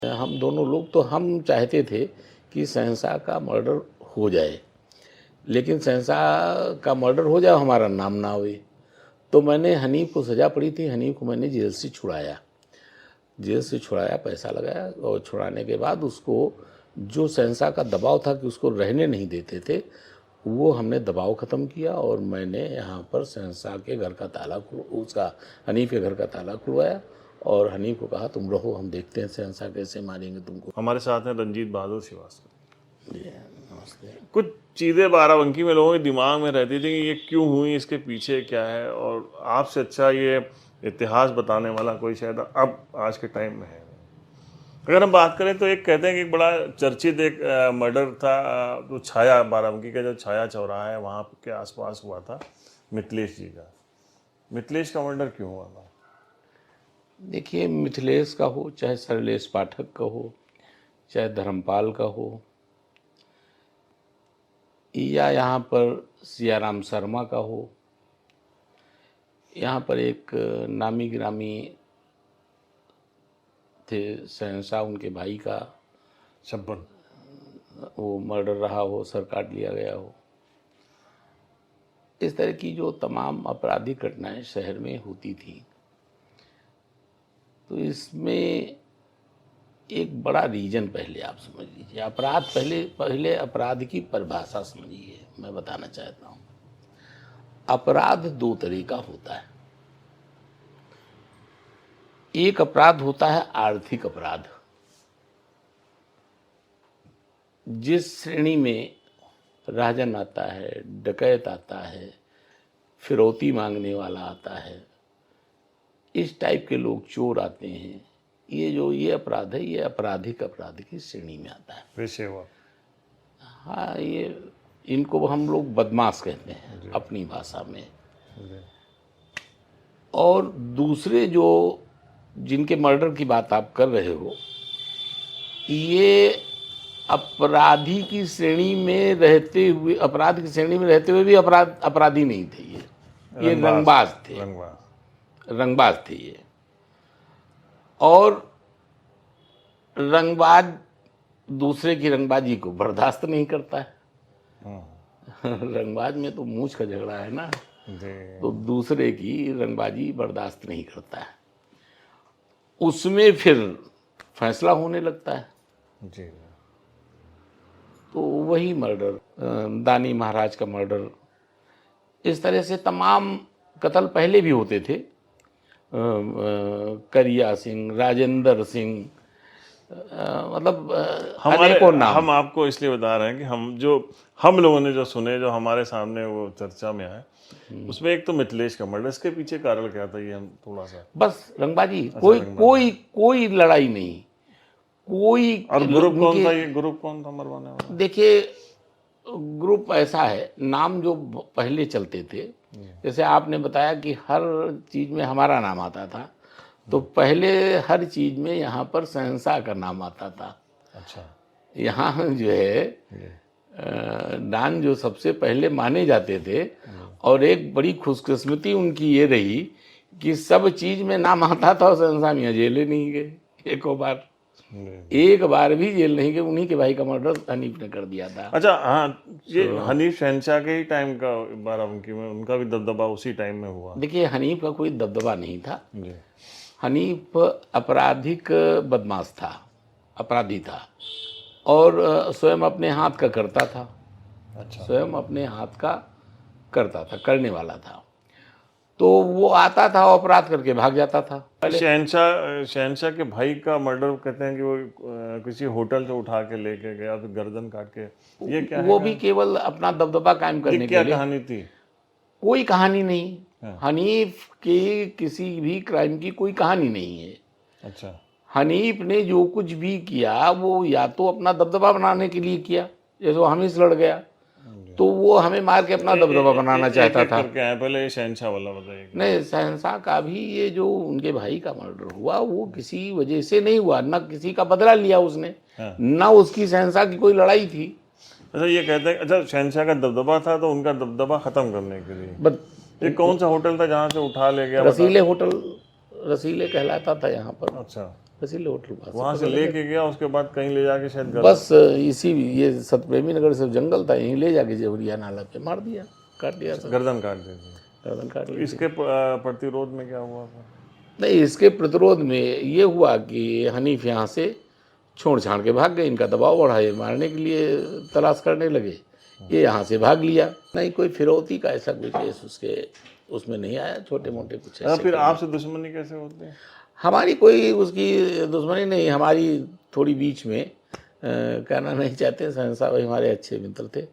हम दोनों लोग तो हम चाहते थे कि शहंशाह का मर्डर हो जाए, लेकिन शहंशाह का मर्डर हो जाए हमारा नाम ना होए। तो मैंने हनीफ को सज़ा पड़ी थी, हनीफ को मैंने जेल से छुड़ाया, पैसा लगाया और छुड़ाने के बाद उसको जो शहंशाह का दबाव था कि उसको रहने नहीं देते थे, वो हमने दबाव ख़त्म किया और मैंने यहाँ पर शहंशाह के घर का ताला उसका हनीफ के घर का ताला खुलवाया और हनीफ को कहा तुम रहो, हम देखते हैं शहंशाह कैसे मारेंगे तुमको। हमारे साथ हैं रंजीत बहादुर श्रीवास्तव। जी नमस्ते। कुछ चीज़ें बाराबंकी में लोगों के दिमाग में रहती थी कि ये क्यों हुई, इसके पीछे क्या है, और आपसे अच्छा ये इतिहास बताने वाला कोई शायद अब आज के टाइम में है। अगर हम बात करें तो एक कहते हैं कि एक बड़ा चर्चित एक मर्डर था, जो छाया, बाराबंकी का जो छाया चौराहा है वहाँ के आसपास हुआ था, मिथिलेश जी का। मिथिलेश का मर्डर क्यों हुआ था? देखिए, मिथिलेश का हो चाहे शैलेश पाठक का हो चाहे धर्मपाल का हो या यहाँ पर सियाराम शर्मा का हो, यहाँ पर एक नामी गिरामी थे शहंशाह, उनके भाई का छप्पन वो मर्डर रहा हो, सर काट लिया गया हो। इस तरह की जो तमाम आपराधिक घटनाएं शहर में होती थी, तो इसमें एक बड़ा रीजन पहले आप समझ लीजिए। अपराध पहले अपराध की परिभाषा समझिए। मैं बताना चाहता हूँ, अपराध दो तरह का होता है। एक अपराध होता है आर्थिक अपराध, जिस श्रेणी में राजन आता है, डकैत आता है, फिरौती मांगने वाला आता है, इस टाइप के लोग, चोर आते हैं, ये अपराध है, ये आपराधिक अपराध की श्रेणी में आता है। पेशेवर। हाँ, ये इनको हम लोग बदमाश कहते हैं अपनी भाषा में। और दूसरे जो जिनके मर्डर की बात आप कर रहे हो, ये अपराधी की श्रेणी में रहते हुए, अपराध की श्रेणी में रहते हुए भी अपराधी नहीं थे। ये रंगबाज थे, रंगबाज थे ये। और रंगबाज दूसरे की रंगबाजी को बर्दाश्त नहीं करता है। रंगबाज में तो मूंछ का झगड़ा है ना, तो दूसरे की रंगबाजी बर्दाश्त नहीं करता है, उसमें फिर फैसला होने लगता है। जी। तो वही मर्डर, दानी महाराज का मर्डर, इस तरह से तमाम कत्ल पहले भी होते थे। करिया सिंह, राजेंद्र सिंह, मतलब हम आपको इसलिए बता रहे हैं कि हम लोगों ने जो सुने, जो हमारे सामने वो चर्चा में आए, उसमें एक तो मिथिलेश का मर्डर, इसके पीछे कारण क्या था ये हम थोड़ा सा। बस रंगबाजी, कोई लड़ाई नहीं, कोई। और ग्रुप कौन था, ये ग्रुप कौन था मरवाने वाला? देखिए, ग्रुप ऐसा है, नाम जो पहले चलते थे, जैसे आपने बताया कि हर चीज में हमारा नाम आता था, तो पहले हर चीज में यहाँ पर शहंशाह का नाम आता था। अच्छा। यहाँ जो है डान जो सबसे पहले माने जाते थे, और एक बड़ी खुशकिस्मती उनकी ये रही कि सब चीज में नाम आता था और शहंशाह मियाँ जेल नहीं गए एक बार भी जेल नहीं गए। उन्हीं के भाई का मर्डर हनीफ ने कर दिया था। अच्छा, हाँ, ये हनीफ शहंशाह के ही टाइम का, बाराबंकी में उनका भी दबदबा उसी टाइम में हुआ। देखिए, हनीफ का कोई दबदबा नहीं था जी। हनीफ आपराधिक बदमाश था, अपराधी था, और स्वयं अपने हाथ का करता था। अच्छा। स्वयं अपने हाथ का करता था, करने वाला था। तो वो आता था, अपराध करके भाग जाता था। शहंशाह के भाई का मर्डर कहते हैं कि वो किसी होटल से उठा के लेके गया, फिर गर्दन काट के, ये क्या वो है? भी केवल अपना दबदबा कायम करने के लिए। क्या कहानी थी? कोई कहानी नहीं। हनीफ के किसी भी क्राइम की कोई कहानी नहीं है। अच्छा। हनीफ ने जो कुछ भी किया वो या तो अपना दबदबा बनाने के लिए किया, जैसे वो हमें से लड़ गया, तो वो हमें मार के अपना दबदबा बनाना चाहता था। पहले शहंशाह वाला बताइए। नहीं, शहंशाह का भी ये जो उनके भाई का मर्डर हुआ, वो किसी वजह से नहीं हुआ, न किसी का बदला लिया उसने, न उसकी शहंशाह की कोई लड़ाई थी। अच्छा, ये कहते हैं, अच्छा, शहंशाह का दबदबा था तो उनका दबदबा खत्म करने के लिए ये कौन सा होटल था जहाँ से उठा ले गया? रसीले होटल रसीले कहलाता था यहाँ पर, अच्छा, रसीले होटल पास वहाँ से लेके गया, उसके बाद कहीं ले जाके शायद बस इसी ये सतप्रेमी नगर से जंगल था, यहीं ले जाके जवरिया नाला पे मार दिया, काट दिया सब, गर्दन काट दी थी। गर्दन काट तो ली थी। इसके प्रतिरोध में क्या हुआ फिर? नहीं, इसके प्रतिरोध में ये हुआ कि हनीफ यहाँ से छोड़ छाड़ के भाग गए, इनका दबाव बढ़ा, ये मारने के लिए तलाश करने लगे, ये यहाँ से भाग लिया। नहीं कोई फिरौती का ऐसा कोई केस उसके उसमें नहीं आया, छोटे मोटे कुछ ऐसे। फिर आपसे दुश्मनी कैसे होती है? हमारी कोई उसकी दुश्मनी नहीं, हमारी थोड़ी बीच में कहना नहीं चाहते, शहंशाह भाई हमारे अच्छे मित्र थे,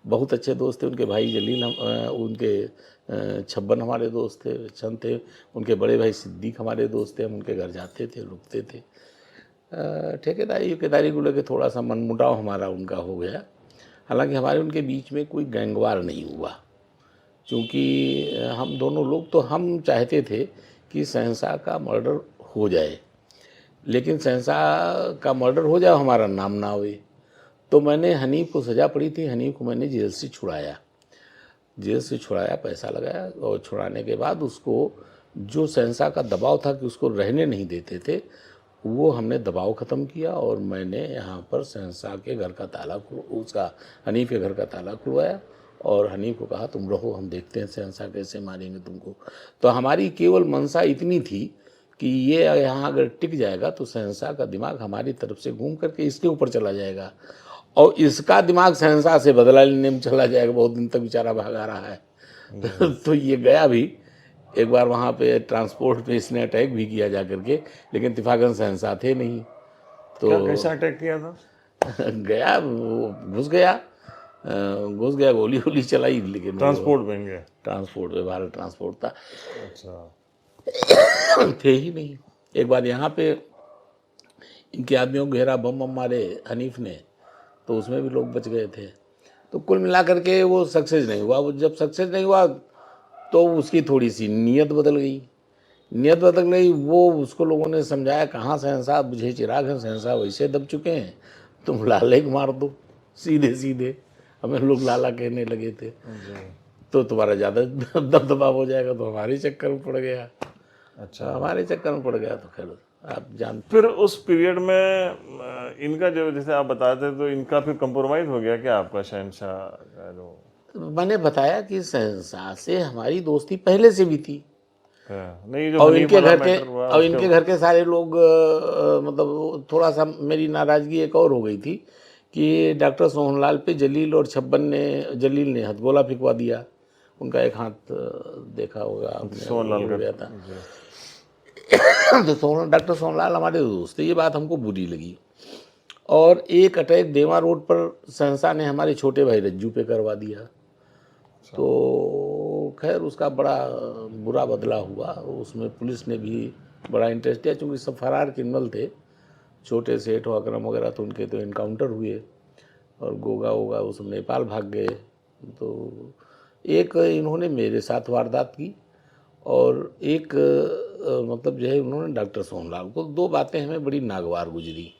बहुत अच्छे दोस्त थे, उनके भाई जलील उनके छब्बन हमारे दोस्त थे, चंद थे, उनके बड़े भाई सिद्दीक हमारे दोस्त थे, हम उनके घर जाते थे, रुकते थे। ठेकेदारी को लेकर थोड़ा सा मनमुटाव हमारा उनका हो गया, हालांकि हमारे उनके बीच में कोई गैंगवार नहीं हुआ, क्योंकि हम दोनों लोग तो हम चाहते थे कि शहंशाह का मर्डर हो जाए, लेकिन शहंशाह का मर्डर हो जाए हमारा नाम ना होए। तो मैंने हनीफ को सज़ा पड़ी थी, हनीफ को मैंने जेल से छुड़ाया, जेल से छुड़ाया, पैसा लगाया, और छुड़ाने के बाद उसको जो शहंशाह का दबाव था कि उसको रहने नहीं देते थे, वो हमने दबाव ख़त्म किया, और मैंने यहाँ पर शहंशाह के घर का ताला उसका हनीफ के घर का ताला खुलवाया, और हनीफ को कहा तुम रहो, हम देखते हैं शहंशाह कैसे मारेंगे तुमको। तो हमारी केवल मंशा इतनी थी कि ये यहाँ अगर टिक जाएगा तो शहंशाह का दिमाग हमारी तरफ से घूम करके इसके ऊपर चला जाएगा, और इसका दिमाग शहंशाह से बदला लेने में चला जाएगा। बहुत दिन तक बेचारा भागा रहा है तो ये गया भी, एक बार वहाँ पे ट्रांसपोर्ट पे इसने अटैक भी किया जा करके, लेकिन इत्तेफाकन शहंशाह थे नहीं, तो कैसा अटैक किया था? गया, वो घुस गया, गोली वोली चलाई, लेकिन ट्रांसपोर्ट बन गया? ट्रांसपोर्ट पे, भारत ट्रांसपोर्ट था, अच्छा। थे ही नहीं। एक बार यहाँ पे इनके आदमियों को घेरा, बम मारे हनीफ ने, तो उसमें भी लोग बच गए थे। तो कुल मिलाकर के वो सक्सेस नहीं हुआ। वो जब सक्सेस नहीं हुआ तो उसकी थोड़ी सी नीयत बदल गई, वो उसको लोगों ने समझाया, कहाँ शहंशाह बुझे चिराग हैं, शहंशाह वैसे दब चुके हैं, तुम लाले को मार दो सीधे सीधे, हमें लोग लाला कहने लगे थे, तो तुम्हारा ज़्यादा दबदबा हो जाएगा। तो हमारे चक्कर में पड़ गया, अच्छा, हमारे चक्कर में पड़ गया। तो खैर आप जानते, फिर उस पीरियड में इनका जो, जैसे आप बताते तो इनका फिर कंप्रोमाइज हो गया क्या आपका शहंशाह का जो? मैंने बताया कि शहंशाह से हमारी दोस्ती पहले से भी थी, नहीं जो और हनीफ इनके वाला घर के मैटर हुआ और इनके घर के सारे लोग मतलब थोड़ा सा मेरी नाराज़गी एक और हो गई थी कि डॉक्टर सोहनलाल पे जलील ने हथगोला फिकवा दिया। उनका एक हाथ देखा होगा आपने, सोहनलाल हो का गया था। जी। तो डॉक्टर सोहनलाल हमारे दोस्त थे, ये बात हमको बुरी लगी, और एक अटैक देवा रोड पर शहंशाह ने हमारे छोटे भाई रज्जू पे करवा दिया। तो खैर उसका बड़ा बुरा बदला हुआ, उसमें पुलिस ने भी बड़ा इंटरेस्ट लिया, चूँकि सब फरार क्रिमिनल थे, छोटे सेठ और अकरम वगैरह, तो उनके तो इनकाउंटर हुए, और गोगा वोगा वो सब नेपाल भाग गए। तो एक इन्होंने मेरे साथ वारदात की, और एक मतलब जो है उन्होंने डॉक्टर सोहनलाल को, दो बातें हमें बड़ी नागवार गुजरी।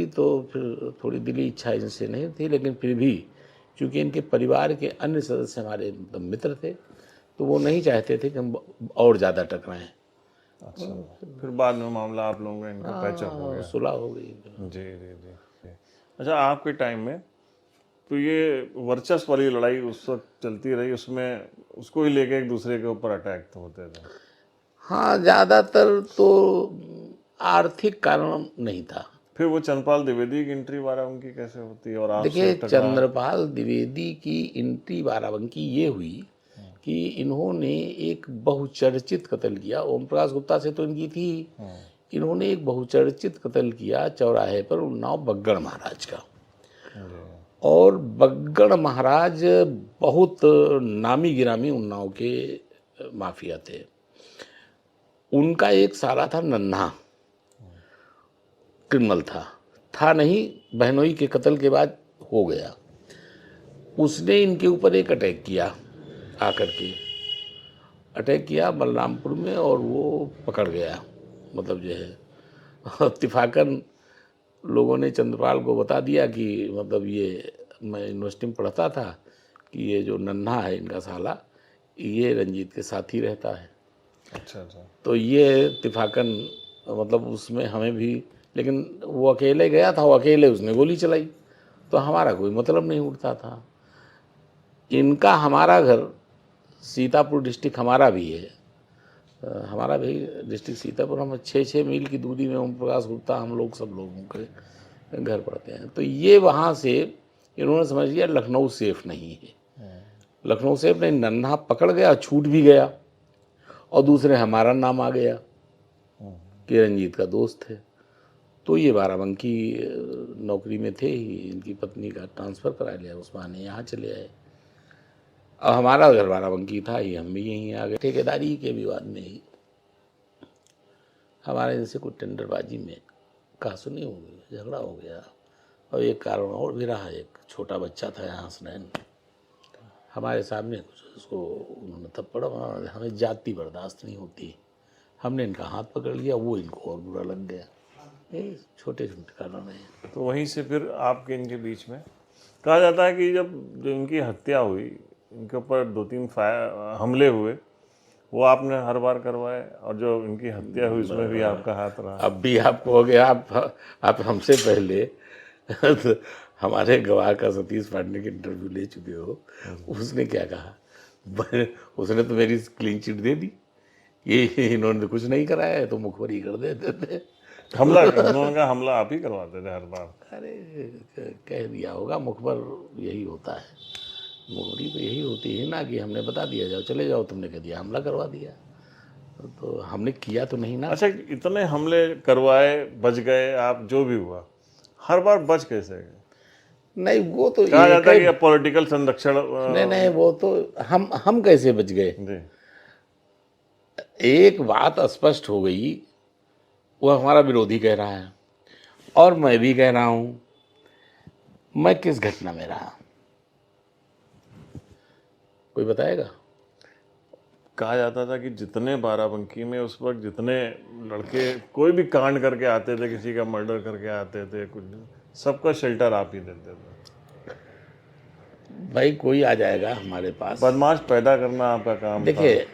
तो फिर थोड़ी दिली इच्छा इनसे नहीं थी, लेकिन फिर भी क्योंकि इनके परिवार के अन्य सदस्य हमारे मतलब मित्र थे, तो वो नहीं चाहते थे कि हम और ज़्यादा टकराएं। अच्छा, फिर बाद में मामला आप लोगों का इनका पैचअप हो गया? सुलह हो गई। जी जी जी। अच्छा, आपके टाइम में तो ये वर्चस्व वाली लड़ाई उस वक्त चलती रही, उसमें उसको ही लेके एक दूसरे के ऊपर अटैक तो होते थे? हाँ, ज़्यादातर तो आर्थिक कारण नहीं था। फिर वो चंद्रपाल द्विवेदी की एंट्री बाराबंकी कैसे होती है और आपसे देखिए, टकराव? चंद्रपाल द्विवेदी की एंट्री बाराबंकी ये हुई कि इन्होंने एक बहुचर्चित कत्ल किया। ओम प्रकाश गुप्ता से तो इनकी थी, इन्होंने एक बहुचर्चित कत्ल किया चौराहे पर, उन्नाव बग्गड़ महाराज का। और बग्गड़ महाराज बहुत नामी गिरामी उन्नाव के माफिया थे। उनका एक साला था नन्हा, क्रिमिनल था नहीं, बहनोई के कत्ल के बाद हो गया। उसने इनके ऊपर एक अटैक किया, आकर के अटैक किया बलरामपुर में, और वो पकड़ गया। मतलब जो है इत्तेफाकन लोगों ने चंद्रपाल को बता दिया कि मतलब ये, मैं यूनिवर्सिटी में पढ़ता था, कि ये जो नन्हा है इनका साला, ये रंजीत के साथ ही रहता है। अच्छा अच्छा। तो ये इत्तेफाकन मतलब उसमें हमें भी, लेकिन वो अकेले गया था, वो अकेले उसने गोली चलाई, तो हमारा कोई मतलब नहीं उठता था। इनका हमारा घर सीतापुर डिस्ट्रिक्ट हमारा भी है, हमारा भी डिस्ट्रिक्ट सीतापुर, हम 6-6 मील की दूरी में ओम प्रकाश गुप्ता हम लोग सब लोगों के घर पड़ते हैं। तो ये वहाँ से इन्होंने समझ लिया लखनऊ सेफ नहीं है, लखनऊ सेफ नहीं, नन्हा पकड़ गया, छूट भी गया, और दूसरे हमारा नाम आ गया कि रंजीत का दोस्त है। तो ये बाराबंकी नौकरी में थे ही, इनकी पत्नी का ट्रांसफ़र करा लिया, उस बहाने यहाँ चले आए। अब हमारा घर बाराबंकी था ही, हम भी यहीं आ गए। ठेकेदारी के विवाद में ही हमारे इनसे कुछ टेंडरबाजी में कहासुनी हो गई, झगड़ा हो गया, और एक कारण और भी रहा, एक छोटा बच्चा था यहाँ हसनैन, हमारे सामने कुछ उसको उन्होंने थप्पड़ मारा, हमें जाति बर्दाश्त नहीं होती, हमने इनका हाथ पकड़ लिया, वो इनको और बुरा लग गया। ये छोटे छोटे कारण हैं। तो वहीं से फिर आपके इनके बीच में कहा जाता है कि जब जो इनकी हत्या हुई, इनके ऊपर 2-3 हमले हुए, वो आपने हर बार करवाए, और जो इनकी हत्या हुई उसमें भी आपका हाथ रहा। अब भी आपको हो गया, आप हमसे पहले तो हमारे गवाह का सतीश पांडे के इंटरव्यू ले चुके हो, उसने क्या कहा, उसने तो मेरी क्लीन चिट दे दी, ये इन्होंने तो कुछ नहीं कराया है, तो मुखबरी कर देते थे। हमला उन्होंने कहा हमला आप ही करवाते थे हर बार। अरे कह दिया होगा, मुखबर यही होता है, मुखबरी तो यही होती है ना, कि हमने बता दिया जाओ चले जाओ, तुमने कह दिया हमला करवा दिया, तो हमने किया तो नहीं ना। अच्छा, इतने हमले करवाए, बच गए आप, जो भी हुआ, हर बार बच कैसे गए? नहीं वो तो कहा जाता है कि पॉलिटिकल संरक्षण। नहीं वो तो हम कैसे बच गए। जी। एक बात स्पष्ट हो गई, वो हमारा विरोधी कह रहा है और मैं भी कह रहा हूं, मैं किस घटना में रहा, कोई बताएगा? कहा जाता था कि जितने बाराबंकी में उस वक्त जितने लड़के कोई भी कांड करके आते थे, किसी का मर्डर करके आते थे, कुछ सबका शेल्टर आप ही देते थे। भाई कोई आ जाएगा हमारे पास, बदमाश पैदा करना आपका काम था। देखिए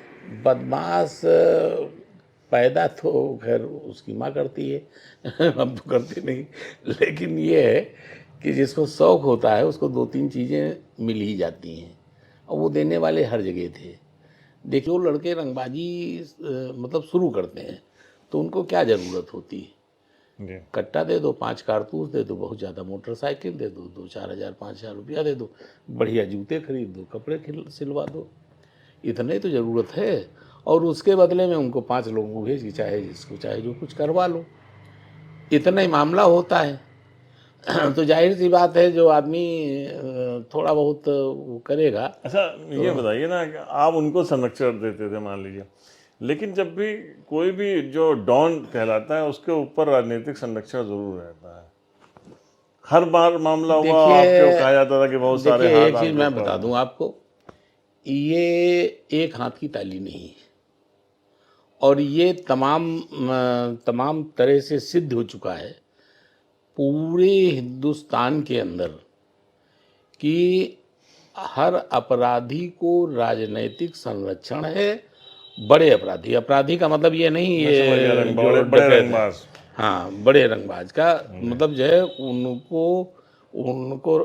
बदमाश पैदा तो खैर उसकी माँ करती है हम तो करते नहीं, लेकिन ये है कि जिसको शौक होता है उसको 2-3 चीज़ें मिल ही जाती हैं, और वो देने वाले हर जगह थे। देखिए वो लड़के रंगबाजी मतलब शुरू करते हैं, तो उनको क्या ज़रूरत होती है, जी। कट्टा दे दो, 5 कारतूस दे दो, बहुत ज़्यादा मोटरसाइकिल दे दो, 2-4 हज़ार 5,000 रुपया दे दो, बढ़िया जूते खरीद दो, कपड़े सिलवा दो, इतने तो ज़रूरत है। और उसके बदले में उनको 5 लोगों को भेज के चाहे जिसको चाहे जो कुछ करवा लो, इतना ही मामला होता है। तो जाहिर सी बात है जो आदमी थोड़ा बहुत वो करेगा। अच्छा, ये बताइए ना कि आप उनको संरक्षण देते थे मान लीजिए, लेकिन जब भी कोई भी जो डॉन कहलाता है उसके ऊपर राजनीतिक संरक्षण जरूर रहता है। हर बार मामला हुआ आपको कहा जाता था कि बहुत सारे देखिए हाथ एक चीज़ आपके मैं ऊपर बता हैं। दूं आपको, ये एक हाथ की ताली नहीं है, और ये तमाम तरह से सिद्ध हो चुका है पूरे हिंदुस्तान के अंदर कि हर अपराधी को राजनैतिक संरक्षण है। बड़े अपराधी, अपराधी का मतलब ये नहीं मैं समझ गया, ये जो बड़े डकैत है, रंगबाज। हाँ बड़े रंगबाज का मतलब जो है उनको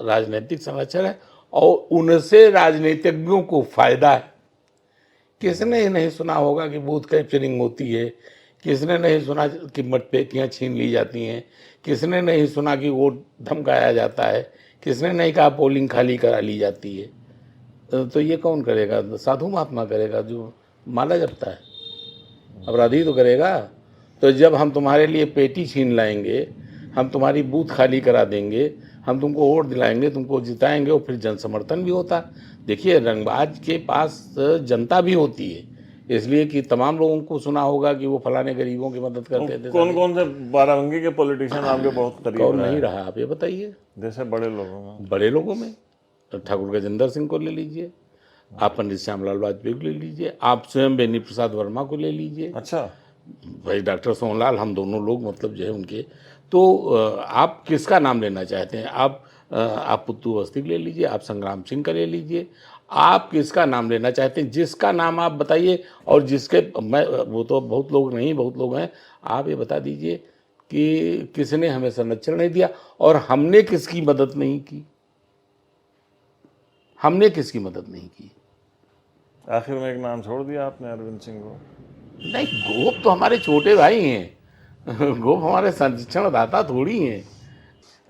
राजनीतिक संरक्षण है, और उनसे राजनीतिज्ञों को फायदा है। किसने नहीं सुना होगा कि बूथ कैप्चरिंग होती है, किसने नहीं सुना कि मतपेटियाँ छीन ली जाती हैं, किसने नहीं सुना कि वोट धमकाया जाता है, किसने नहीं कहा पोलिंग खाली करा ली जाती है। तो ये कौन करेगा? साधु महात्मा करेगा जो माला जपता है, अपराधी तो करेगा। तो जब हम तुम्हारे लिए पेटी छीन लाएंगे, हम तुम्हारी बूथ खाली करा देंगे, हम तुमको वोट दिलाएंगे, तुमको जिताएंगे, और फिर जन समर्थन भी होता। देखिए रंगबाज के पास जनता भी होती है, इसलिए कि तमाम लोगों को सुना होगा कि वो फलाने गरीबों की मदद करते थे। कौन कौन से बाराबंकी के पॉलिटिशियन आपके बहुत करीब कौन रहे? नहीं रहा आप ये बताइए? जैसे बड़े लोगों में बड़े लोगों में ठाकुर गजेंद्र सिंह को ले लीजिए, आप पंडित श्यामलाल वाजपेयी को ले लीजिए, आप स्वयं बेनी प्रसाद वर्मा को ले लीजिए, अच्छा, भाई डॉक्टर सोहनलाल, हम दोनों लोग मतलब जो है उनके। तो आप किसका नाम लेना चाहते हैं? आप पुत्तू अवस्थी ले लीजिए, आप संग्राम सिंह का ले लीजिए, आप किसका नाम लेना चाहते हैं? जिसका नाम आप बताइए, और जिसके मैं वो तो बहुत लोग नहीं, बहुत लोग हैं, आप ये बता दीजिए कि किसने हमें संरक्षण नहीं दिया और हमने किसकी मदद नहीं की, हमने किसकी मदद नहीं की। आखिर में एक नाम छोड़ दिया आपने, अरविंद सिंह को। नहीं, गोप तो हमारे छोटे भाई हैं गोप हमारे संरक्षणदाता थोड़ी हैं।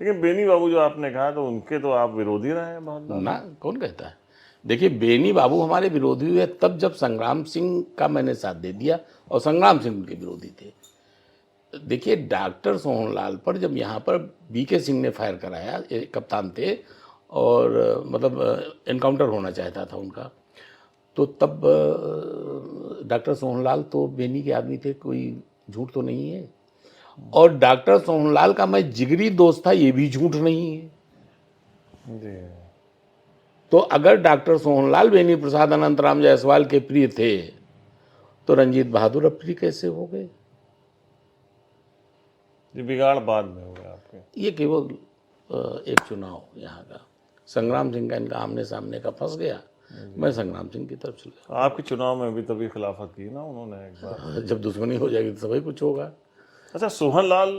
लेकिन बेनी बाबू जो आपने कहा, तो उनके तो आप विरोधी रहे हैं बहुत बार। ना, कौन कहता है? देखिए, बेनी बाबू हमारे विरोधी हुए तब जब संग्राम सिंह का मैंने साथ दे दिया, और संग्राम सिंह उनके विरोधी थे। देखिए, डॉक्टर सोहनलाल पर जब यहाँ पर बीके सिंह ने फायर कराया, कप्तान थे, और मतलब एनकाउंटर होना चाहता था उनका, तो तब डॉक्टर सोहनलाल तो बेनी के आदमी थे, कोई झूठ तो नहीं है। और डॉक्टर सोहनलाल का मैं जिगरी दोस्त था, ये भी झूठ नहीं है। जी। तो अगर डॉक्टर सोहनलाल बेनी प्रसाद अनंतराम जायसवाल के प्रिय थे, तो रंजीत बहादुर अप्रिय कैसे हो गए? ये बिगाड़ बाद में हो गया आपके। ये केवल एक चुनाव यहाँ का, संग्राम सिंह का इनका आमने सामने का फंस गया, मैं संग्राम सिंह की तरफ चल गया। आपके चुनाव में भी तभी खिलाफत की ना उन्होंने एक बार। जब दुश्मनी हो जाएगी तो सभी कुछ होगा। अच्छा, सोहनलाल,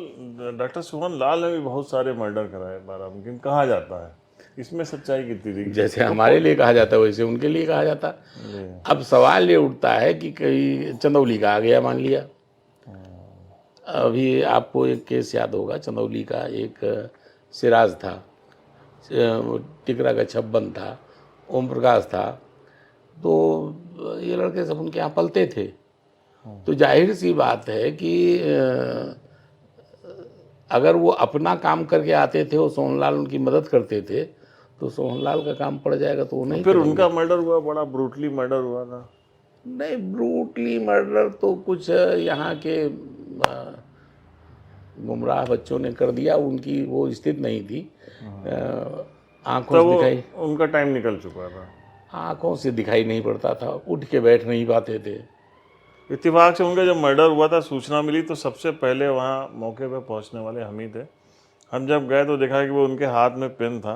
डॉक्टर सोहनलाल ने भी बहुत सारे मर्डर कराए बाराबंकी, कहा जाता है, इसमें सच्चाई कितनी थी? जैसे हमारे लिए कहा जाता है वैसे उनके लिए कहा जाता। जी। अब सवाल ये उठता है कि कहीं चंदौली का आ गया, मान लिया। अभी आपको एक केस याद होगा, चंदौली का एक सिराज था, टिकरा का छब्बन था, ओम प्रकाश था, तो ये लड़के सब उनके यहाँ पलते थे। तो जाहिर सी बात है कि अगर वो अपना काम करके आते थे और सोहनलाल उनकी मदद करते थे, तो सोहनलाल का काम पड़ जाएगा तो वो नहीं फिर करेंगे। उनका मर्डर हुआ, बड़ा ब्रूटली मर्डर हुआ था। नहीं, ब्रूटली मर्डर तो कुछ यहाँ के गुमराह बच्चों ने कर दिया, उनकी वो स्थिति नहीं थी। आंखों तो से वो दिखाई, उनका टाइम निकल चुका था। आंखों से दिखाई नहीं पड़ता था, उठ के बैठ नहीं पाते थे। इत्तेफाक से उनका जब मर्डर हुआ था, सूचना मिली तो सबसे पहले वहाँ मौके पर पहुँचने वाले हम ही थे। हम जब गए तो देखा कि वो उनके हाथ में पेन था,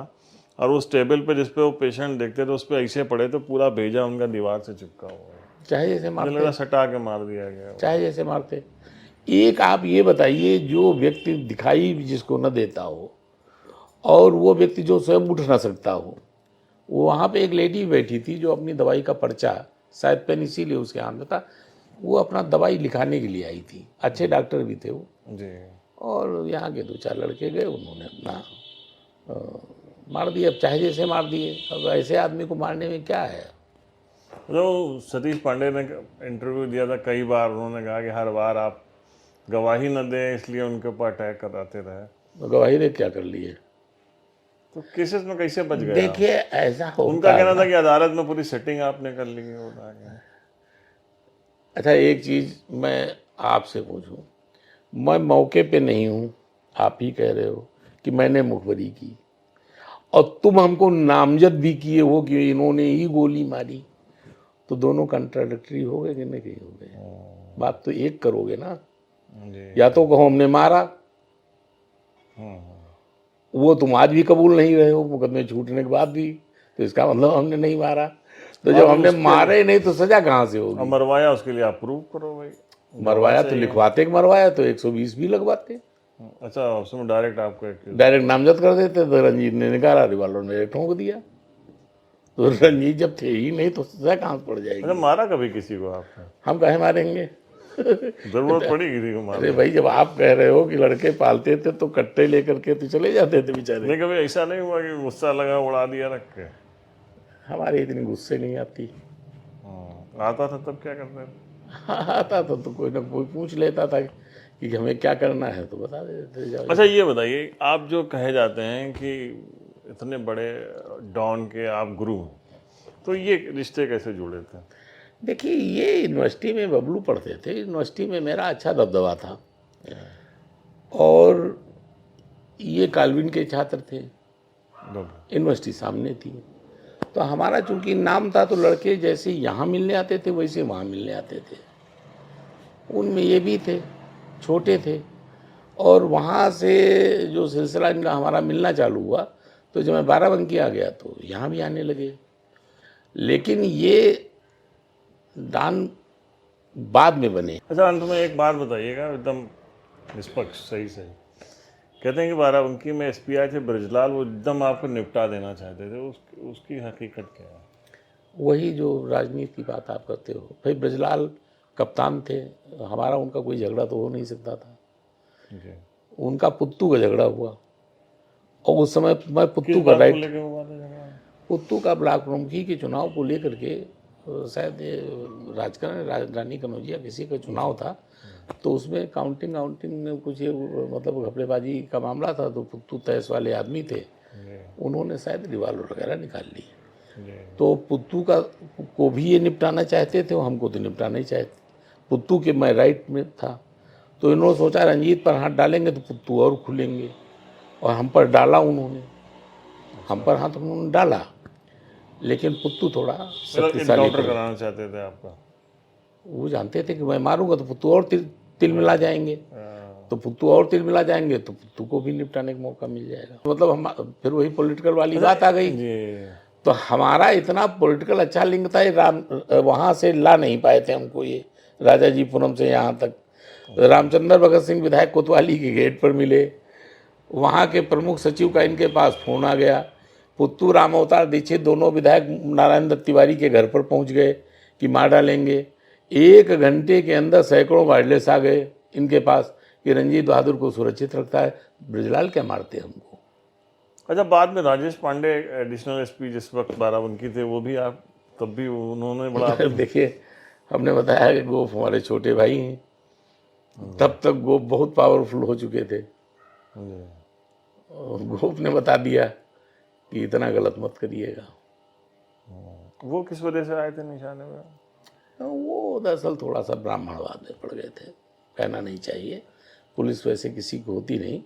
और उस टेबल पे जिस पे वो पेशेंट देखते थे उस पे ऐसे पड़े तो पूरा भेजा उनका दीवार से चिपका हुआ है। चाहे जैसे मुझे मारते, लगा सटा के मार दिया गया। चाहे जैसे मारते। एक आप ये बताइए, जो व्यक्ति दिखाई जिसको न देता हो, और वो व्यक्ति जो स्वयं उठ ना सकता हो, वो वहाँ पे एक लेडी बैठी थी जो अपनी दवाई का पर्चा, शायद पेन इसीलिए उसके हाथ में था, वो अपना दवाई लिखाने के लिए आई थी। अच्छे डॉक्टर भी थे वो। जी। और यहाँ के 2-4 लड़के गए, उन्होंने अपना मार दिया। अब चाहे जैसे मार दिए, अब ऐसे आदमी को मारने में क्या है? जो सतीश पांडे ने इंटरव्यू दिया था, कई बार उन्होंने कहा कि हर बार आप गवाही न दें, इसलिए उनके ऊपर अटैक कराते रहे। तो गवाही ने क्या कर लिए? तो केसेस में कैसे बच गया? देखिए, ऐसा होता उनका कहना है था कि अदालत में पूरी सेटिंग आपने कर ली है, बता के। अच्छा, एक चीज़ मैं आपसे पूछूं, मैं मौके पे नहीं हूँ, आप ही कह रहे हो कि मैंने मुखबरी की, और तुम हमको नामजद भी किए हो कि इन्होंने ही गोली मारी, तो दोनों कंट्राडिक्टरी हो गए कि नहीं हो गए? बात तो एक करोगे ना। जी। या तो कहो हमने मारा, वो तुम आज भी कबूल नहीं रहे हो मुकदमे छूटने के बाद भी, तो इसका मतलब हमने नहीं मारा। तो जब हमने मारे नहीं तो सजा कहाँ से अब होगी? मरवाया, उसके लिए आप प्रूव करो भाई। मरवाया तो लिखवाते कि मरवाया, तो 120 भी लगवाते, अच्छा, उसमें डायरेक्ट आपको accuse- डायरेक्ट नामजद कर देते। तो रंजीत ने निकाला, रिवाल्वर ने ठोंक दिया। तो रंजीत जब थे ही नहीं तो सजा कहाँ से पड़ अच्छा, जाएगी? मारा कभी किसी को आपने? हम काहे मारेंगे? जरूरत पड़ी किसी को मारने? अरे भाई, जब आप कह रहे हो कि लड़के पालते थे तो कट्टे लेकर के तो चले जाते थे बेचारे। नहीं, कभी ऐसा नहीं हुआ कि गुस्सा लगा उड़ा दिया रख के? हमारे इतनी गुस्से नहीं आती। आता था तब क्या करते थे? आता था तो कोई ना कोई पूछ लेता था कि हमें क्या करना है, तो बता देते जाओ। अच्छा, ये बताइए, आप जो कहे जाते हैं कि इतने बड़े डॉन के आप गुरु हैं, तो ये रिश्ते कैसे जुड़े थे? देखिए, ये यूनिवर्सिटी में बबलू पढ़ते थे, यूनिवर्सिटी में मेरा अच्छा दबदबा था, और ये काल्विन के छात्र थे, यूनिवर्सिटी सामने थी। तो हमारा चूंकि नाम था, तो लड़के जैसे यहाँ मिलने आते थे वैसे वहाँ मिलने आते थे। उनमें ये भी थे, छोटे थे, और वहाँ से जो सिलसिला इनका हमारा मिलना चालू हुआ, तो जब मैं बाराबंकी आ गया तो यहाँ भी आने लगे। लेकिन ये दान बाद में बने। अच्छा, अंत में एक बात बताइएगा एकदम निष्पक्ष, सही सही। कहते हैं कि बाराबंकी में एसपी आए थे ब्रजलाल, वो एकदम आपको निपटा देना चाहते थे, उसकी हकीकत क्या है? वही जो राजनीति की बात आप करते हो, भाई ब्रजलाल कप्तान थे, हमारा उनका कोई झगड़ा तो हो नहीं सकता था। जी। उनका पुत्तू का झगड़ा हुआ, और उस समय मैं किस पुत्तू का बात को राइट, लेके वो बात है झगड़ा? पुत्तू का ब्लॉक प्रमुखी के चुनाव को लेकर के शायद ये रानी कनौजिया किसी का चुनाव था, तो उसमें काउंटिंग में कुछ ये मतलब घपलेबाजी का मामला था, तो पुत्तू तहस वाले आदमी थे, जी, उन्होंने शायद रिवाल्वर वगैरह निकाल ली। जी, तो पुत्तू को भी ये निपटाना चाहते थे, हमको तो निपटाना ही चाहते। पुत्तू के मैं राइट में था, तो इन्होंने सोचा रंजीत पर हाथ डालेंगे तो पुत्तू और खुलेंगे, और हम पर डाला उन्होंने, हम पर हाथ उन्होंने डाला, लेकिन पुत्तू थोड़ा मतलब शक्तिशाली इनकाउंटर थे। कराना चाहते थे आपका? वो जानते थे कि मैं मारूंगा तो पुत्तू और तिल मिला जाएंगे, तो पुत्तू और तिल मिला जाएंगे तो पुत्तू को भी निपटाने का मौका मिल जाएगा। मतलब हम फिर वही पॉलिटिकल वाली बात आ गई। जी, तो हमारा इतना पॉलिटिकल अच्छा लिंक था, ये वहाँ से ला नहीं पाए थे हमको, ये राजा जी पुरम से यहाँ तक। रामचंद्र भगत सिंह विधायक कोतवाली के गेट पर मिले, वहाँ के प्रमुख सचिव का इनके पास फोन आ गया, पुत्तू राम अवतार दीक्षित दोनों विधायक नारायण दत्त तिवारी के घर पर पहुँच गए कि मार डालेंगे। 1 घंटे के अंदर सैकड़ों वायरलेस आ गए इनके पास कि रंजीत बहादुर को सुरक्षित रखता है, ब्रजलाल क्या मारते हमको। अच्छा, बाद में राजेश पांडे एडिशनल एसपी जिस वक्त बाराबंकी थे, वो भी आप, तब भी उन्होंने बड़ा देखिए, हमने बताया कि गोप हमारे छोटे भाई हैं, तब तक गोप बहुत पावरफुल हो चुके थे, जी, और गोप ने बता दिया कि इतना गलत मत करिएगा। वो किस वजह से आए थे निशाने में? वो दरअसल थोड़ा सा ब्राह्मणवाद में पड़ गए थे, कहना नहीं चाहिए, पुलिस वैसे किसी को होती नहीं,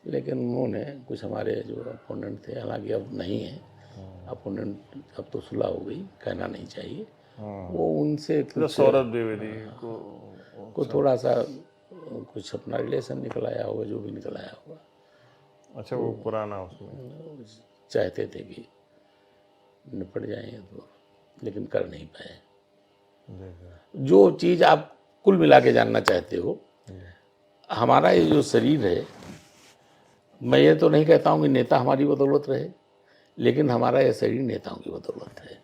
लेकिन उन्होंने कुछ हमारे जो अपोनेंट थे, हालांकि अब नहीं है अपोनेंट, अब तो सुलह हो गई, कहना नहीं चाहिए, वो उनसे कुछ सौरभ द्विवेदी को थोड़ा सा कुछ अपना रिलेशन निकल आया होगा, जो भी निकल आया होगा। अच्छा, वो पुराना उसमें चाहते थे कि निपट जाएं, तो लेकिन कर नहीं पाए। जो चीज़ आप कुल मिला के जानना चाहते हो, हमारा ये जो शरीर है, मैं ये तो नहीं कहता हूँ कि नेता हमारी बदौलत रहे, लेकिन हमारा ये शरीर नेताओं की बदौलत है।